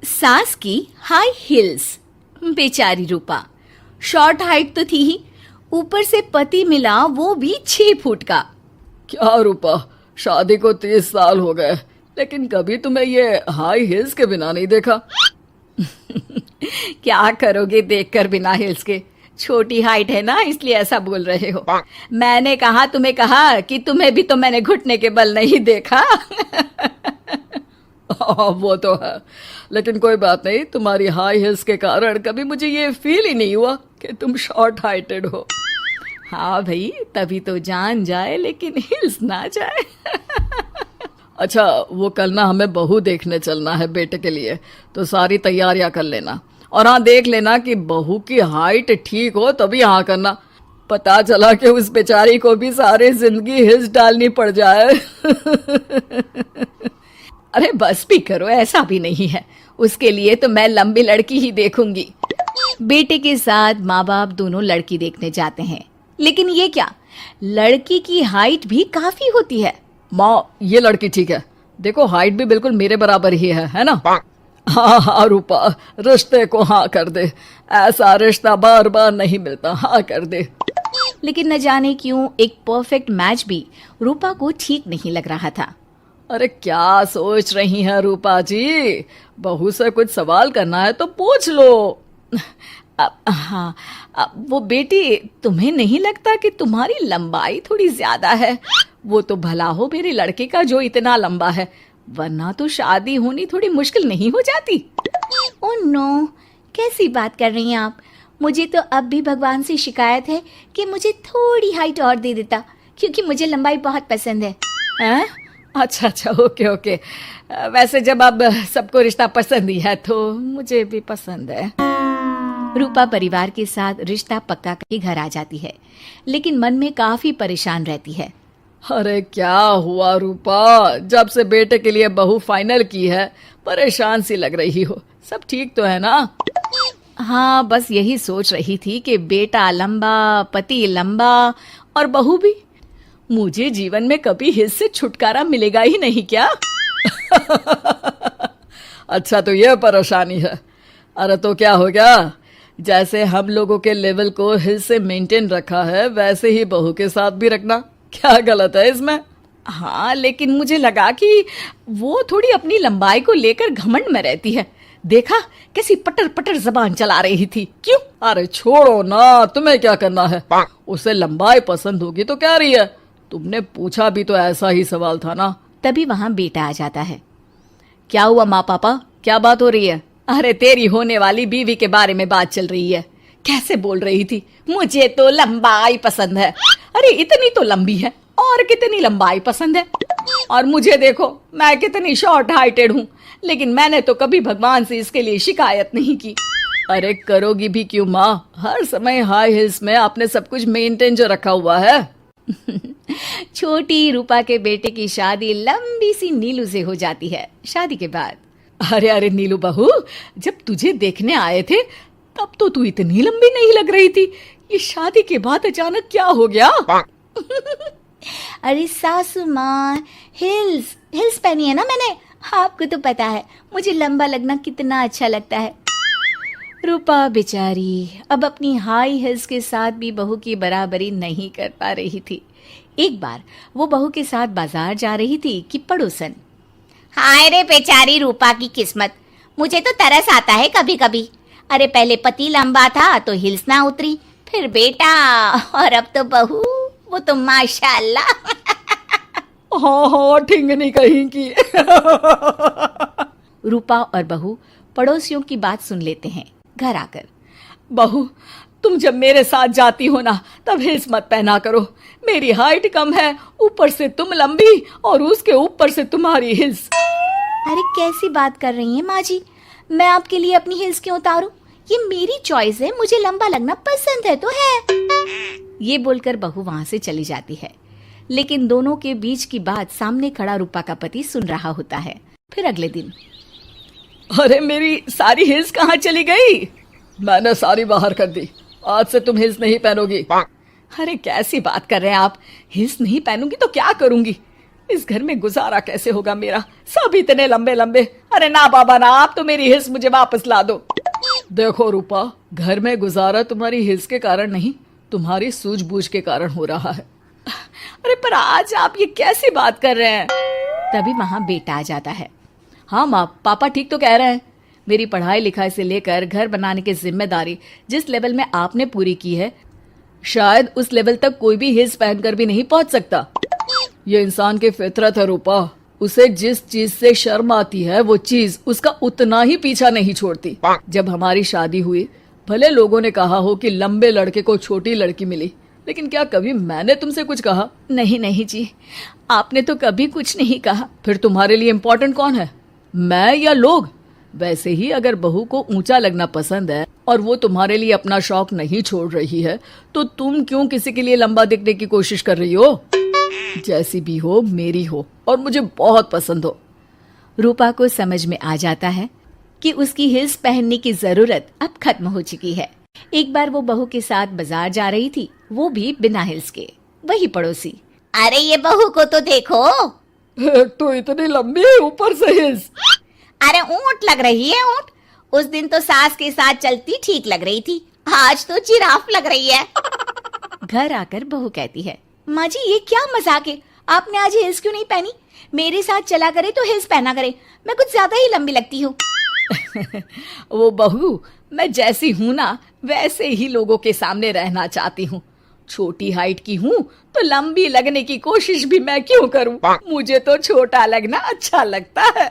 सास की high heels. बेचारी रूपा, शॉर्ट हाइट तो थी ही, ऊपर से पति मिला वो भी 6 फुट का। क्या रूपा, शादी को 30 साल हो गए लेकिन कभी तुम्हें ये हाई हील्स के बिना नहीं देखा। क्या करोगे देखकर बिना हिल्स के? छोटी हाइट है ना, इसलिए ऐसा बोल रहे हो। मैंने कहा तुम्हें कहा कि तुम्हें भी तो मैंने घुटने के बल नहीं देखा। वो तो है, लेकिन कोई बात नहीं, तुम्हारी हाई हील्स के कारण कभी मुझे ये फील ही नहीं हुआ कि तुम शॉर्ट हाइटेड हो। हाँ भाई, तभी तो जान जाए लेकिन हिल्स ना जाए। अच्छा, वो कल ना हमें बहू देखने चलना है बेटे के लिए, तो सारी तैयारियां कर लेना। और हाँ, देख लेना कि बहू की हाइट ठीक हो तभी हाँ करना। पता चला कि उस बेचारी को भी सारी जिंदगी हिल्स डालनी पड़ जाए। अरे बस भी करो, ऐसा भी नहीं है। उसके लिए तो मैं लंबी लड़की ही देखूंगी। बेटे के साथ माँ बाप दोनों लड़की देखने जाते हैं, लेकिन ये क्या, लड़की की हाइट भी काफी होती है। माँ, ये लड़की ठीक है, देखो हाइट भी बिल्कुल मेरे बराबर ही है ना। हाँ हाँ रूपा, रिश्ते को हाँ कर दे, ऐसा रिश्ता बार बार नहीं मिलता, हाँ कर दे। लेकिन न जाने क्यों एक परफेक्ट मैच भी रूपा को ठीक नहीं लग रहा था। अरे क्या सोच रही हैं रूपा जी, बहू से कुछ सवाल करना है तो पूछ लो। हाँ, वो बेटी, तुम्हें नहीं लगता कि तुम्हारी लंबाई थोड़ी ज्यादा है? वो तो भला हो मेरे लड़के का जो इतना लंबा है, वरना तो शादी होनी थोड़ी मुश्किल नहीं हो जाती। ओह नो, कैसी बात कर रही हैं आप? मुझे तो अब भी भगवान से शिकायत है कि मुझे थोड़ी हाइट और दे देता, क्योंकि मुझे लंबाई बहुत पसंद है। हैं? अच्छा अच्छा, ओके ओके। वैसे जब अब सबको रिश्ता पसंद ही है तो मुझे भी पसंद है। रूपा परिवार के साथ रिश्ता पक्का करके घर आ जाती है, लेकिन मन में काफी परेशान रहती है। अरे क्या हुआ रूपा, जब से बेटे के लिए बहू फाइनल की है परेशान सी लग रही हो, सब ठीक तो है ना? हाँ, बस यही सोच रही थी कि बेटा लंबा, पति लंबा और बहू भी। मुझे जीवन में कभी हिस्से से छुटकारा मिलेगा ही नहीं क्या? अच्छा, तो ये परेशानी है। अरे तो क्या हो गया, जैसे हम लोगों के लेवल को हिस्से मेंटेन रखा है वैसे ही बहू के साथ भी रखना, क्या गलत है इसमें? हाँ, लेकिन मुझे लगा कि वो थोड़ी अपनी लंबाई को लेकर घमंड में रहती है। देखा कैसी पटर पटर जबान चला रही थी। क्यों? अरे छोड़ो ना, तुम्हें क्या करना है, उसे लंबाई पसंद होगी तो क्या रही है, तुमने पूछा भी तो ऐसा ही सवाल था ना। तभी वहां बेटा आ जाता है। क्या हुआ माँ पापा, क्या बात हो रही है? अरे तेरी होने वाली बीवी के बारे में बात चल रही है। कैसे बोल रही थी, मुझे तो लंबाई पसंद है। अरे इतनी तो लंबी है, और कितनी लंबाई पसंद है। और मुझे देखो, मैं कितनी शॉर्ट हाइटेड हूँ, लेकिन मैंने तो कभी भगवान से इसके लिए शिकायत नहीं की। अरे करोगी भी क्यों माँ, हर समय हाई हिल्स में आपने सब कुछ मेंटेन जो रखा हुआ है। छोटी रूपा के बेटे की शादी लंबी सी नीलू से हो जाती है। शादी के बाद, अरे अरे नीलू बहू, जब तुझे देखने आए थे तब तो तू इतनी लंबी नहीं लग रही थी, ये शादी के बाद अचानक क्या हो गया? अरे सासू माँ, हिल्स हिल्स पहनी है ना मैंने, आपको तो पता है मुझे लंबा लगना कितना अच्छा लगता है। रूपा बेचारी अब अपनी हाई हिल्स के साथ भी बहू की बराबरी नहीं कर पा रही थी। एक बार वो बहू के साथ बाजार जा रही थी कि पड़ोसन, हाय रे बेचारी रूपा की किस्मत, मुझे तो तरस आता है कभी कभी। अरे पहले पति लंबा था तो हिल्स ना उतरी, फिर बेटा, और अब तो बहू, वो तो माशाल्लाह। हाँ हाँ, ठिंगनी कहीं की। रूपा और बहू पड़ोसियों की बात सुन लेते हैं। घर आकर, बहू तुम जब मेरे साथ जाती हो ना तब हिल्स मत पहना करो, मेरी हाइट कम है, ऊपर से तुम लंबी और उसके ऊपर से तुम्हारी हिल्स। अरे कैसी बात कर रही हैं माँ जी, मैं आपके लिए अपनी हिल्स क्यों उतारूं? ये मेरी चॉइस है, मुझे लंबा लगना पसंद है तो है। ये बोलकर बहू वहां से चली जाती है, लेकिन दोनों के बीच की बात सामने खड़ा रूपा का पति सुन रहा होता है। फिर अगले दिन, अरे मेरी सारी हिल्स कहाँ चली गई? मैंने सारी बाहर कर दी, आज से तुम हिल्स नहीं पहनोगी। अरे कैसी बात कर रहे हैं आप, हिल्स नहीं पहनूंगी तो क्या करूंगी? इस घर में गुजारा कैसे होगा मेरा, सब इतने लंबे लंबे। अरे ना बाबा ना, आप तो मेरी हिस्स मुझे वापस ला दो। देखो रूपा, घर में गुजारा तुम्हारी हिल्स के कारण नहीं, तुम्हारी सूझबूझ के कारण हो रहा है। अरे पर आज आप ये कैसी बात कर रहे हैं? तभी वहां बेटा आ जाता है। हाँ माँ, पापा ठीक तो कह रहे हैं। मेरी पढ़ाई लिखाई से लेकर घर बनाने की जिम्मेदारी जिस लेवल में आपने पूरी की है, शायद उस लेवल तक कोई भी हिल्स पहनकर भी नहीं पहुंच सकता। ये इंसान की फितरत है रूपा, उसे जिस चीज से शर्म आती है वो चीज उसका उतना ही पीछा नहीं छोड़ती। जब हमारी शादी हुई, भले लोगों ने कहा हो कि लंबे लड़के को छोटी लड़की मिली, लेकिन क्या कभी मैंने तुमसे कुछ कहा? नहीं नहीं जी, आपने तो कभी कुछ नहीं कहा। फिर तुम्हारे लिए इम्पोर्टेंट कौन है, मैं या लोग? वैसे ही अगर बहू को ऊंचा लगना पसंद है और वो तुम्हारे लिए अपना शौक नहीं छोड़ रही है, तो तुम क्यों किसी के लिए लंबा दिखने की कोशिश कर रही हो? जैसी भी हो, मेरी हो और मुझे बहुत पसंद हो। रूपा को समझ में आ जाता है कि उसकी हिल्स पहनने की जरूरत अब खत्म हो चुकी है। एक बार वो बहू के साथ बाजार जा रही थी, वो भी बिना हिल्स के। वही पड़ोसी, अरे ये बहू को तो देखो, तो इतनी लंबी है, ऊपर से हिल्स। अरे ऊंट लग रही है ऊंट। उस दिन तो सास के साथ चलती ठीक लग रही थी, आज तो जिराफ लग रही है। घर आकर बहू कहती है, माँ जी ये क्या मजाक है, आपने आज हिल्स क्यों नहीं पहनी? मेरे साथ चला करे तो हिल्स पहना करे, मैं कुछ ज्यादा ही लंबी लगती हूँ। वो बहू, मैं जैसी हूँ ना वैसे ही लोगों के सामने रहना चाहती हूँ। छोटी हाइट की हूँ तो लंबी लगने की कोशिश भी मैं क्यों करूँ? मुझे तो छोटा लगना अच्छा लगता है।